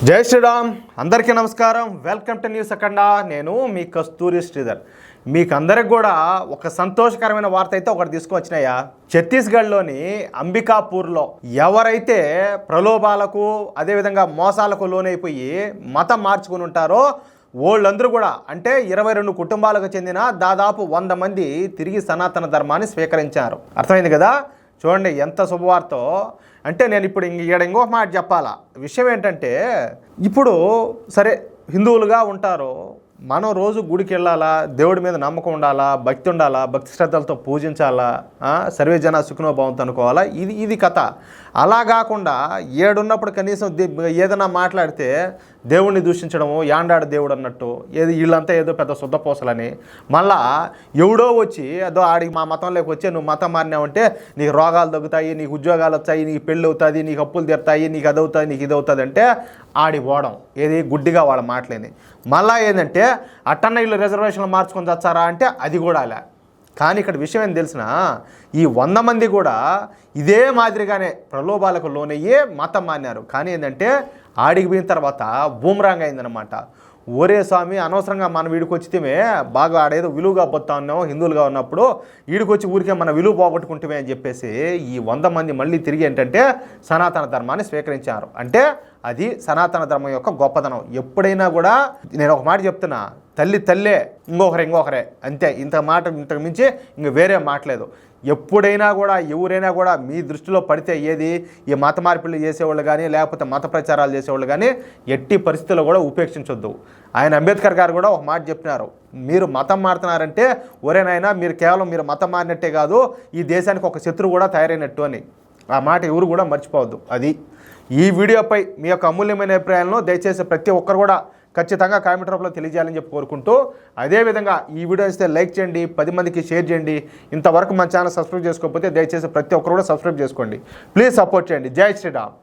జై శ్రీరామ్. అందరికీ నమస్కారం. వెల్కమ్ టు న్యూస్ అఖండ. నేను మీ కస్తూరి శ్రీధర్. మీకు అందరికి కూడా ఒక సంతోషకరమైన వార్త అయితే ఒకటి తీసుకొచ్చినాయా. ఛత్తీస్గఢ్లోని అంబికాపూర్లో ఎవరైతే ప్రలోభాలకు అదేవిధంగా మోసాలకు లోనైపోయి మతం మార్చుకుని ఉంటారో వాళ్ళందరూ కూడా అంటే 22 కుటుంబాలకు చెందిన దాదాపు 100 మంది తిరిగి సనాతన ధర్మాన్ని స్వీకరించారు. అర్థమైంది కదా. చూడండి ఎంత శుభవార్తో. అంటే నేను ఇప్పుడు ఇంకొక మాట చెప్పాలా. విషయం ఏంటంటే ఇప్పుడు సరే హిందువులుగా ఉంటారు, మనం రోజు గుడికి వెళ్ళాలా, దేవుడి మీద నమ్మకం ఉండాలా, భక్తి ఉండాలా, భక్తి శ్రద్ధలతో పూజించాలా, సర్వే జన సుఖినో భవంతు అనుకోవాలా. ఇది కథ. అలా కాకుండా ఏడున్నప్పుడు కనీసం ఏదైనా మాట్లాడితే దేవుణ్ణి దూషించడము, యాండాడు దేవుడు అన్నట్టు, వీళ్ళంతా ఏదో పెద్ద శుద్ధపోసలని, మళ్ళా ఎవడో వచ్చి అదో ఆడికి మా మతంలోకి వచ్చి నువ్వు మతం మారినావంటే నీకు రోగాలు తగ్గుతాయి, నీకు ఉద్యోగాలు వస్తాయి, నీకు పెళ్ళి అవుతుంది, నీకు అప్పులు తీరుతాయి, నీకు అది అవుతుంది, నీకు ఇది అవుతుంది అంటే ఆడి పోవడం. ఏది గుడ్డిగా వాళ్ళ మాటలేని. మళ్ళా ఏంటంటే అట్టన్న వీళ్ళు రిజర్వేషన్లు మార్చుకొని తెచ్చారా అంటే అది కూడా అలా. కానీ ఇక్కడ విషయం ఏం తెలిసిన ఈ 100 మంది కూడా ఇదే మాదిరిగానే ప్రలోభాలకు లోనయ్యే మతం మారినారు. కానీ ఏంటంటే ఆడికి పోయిన తర్వాత బూమరాంగ్ అయిందనమాట. ఒరే స్వామి, అనవసరంగా మనం వీడికి వచ్చితేమే బాగా ఆడేదో విలువగా పోతా ఉన్నాము హిందువులుగా ఉన్నప్పుడు, వీడికొచ్చి ఊరికే మన విలువ పోగొట్టుకుంటామే అని చెప్పేసి ఈ 100 మంది మళ్ళీ తిరిగి ఏంటంటే సనాతన ధర్మాన్ని స్వీకరించారు. అంటే అది సనాతన ధర్మం యొక్క గొప్పతనం. ఎప్పుడైనా కూడా నేను ఒక మాట చెప్తున్నా, తల్లే ఇంకొకరే అంతే. ఇంతకు మించి ఇంక వేరే మాట్లేదు. ఎప్పుడైనా కూడా ఎవరైనా కూడా మీ దృష్టిలో పడితే ఏది ఈ మత మార్పిళ్ళు చేసేవాళ్ళు కానీ లేకపోతే మత ప్రచారాలు చేసేవాళ్ళు కానీ ఎట్టి పరిస్థితుల్లో కూడా ఉపేక్షించొద్దు. ఆయన అంబేద్కర్ గారు కూడా ఒక మాట చెప్పినారు, మీరు మతం మారుతున్నారంటే ఒరేనైనా మీరు కేవలం మీరు మతం మారినట్టే కాదు, ఈ దేశానికి ఒక శత్రువు కూడా తయారైనట్టు అని. ఆ మాట ఎవరు కూడా మర్చిపోవద్దు. అది ఈ వీడియోపై మీ యొక్క అమూల్యమైన అభిప్రాయాలను దయచేసి ప్రతి ఒక్కరు కూడా ఖచ్చితంగా కామెంట్ రూపంలో తెలియజేయాలని చెప్పి కోరుకుంటూ, అదేవిధంగా ఈ వీడియో ఇస్తే లైక్ చేయండి, 10 మందికి షేర్ చేయండి. ఇంతవరకు మన ఛానల్ సబ్స్క్రైబ్ చేసుకోకపోతే దయచేసి ప్రతి ఒక్కరు కూడా సబ్స్క్రైబ్ చేసుకోండి. ప్లీజ్ సపోర్ట్ చేయండి. జై శ్రీరామ్.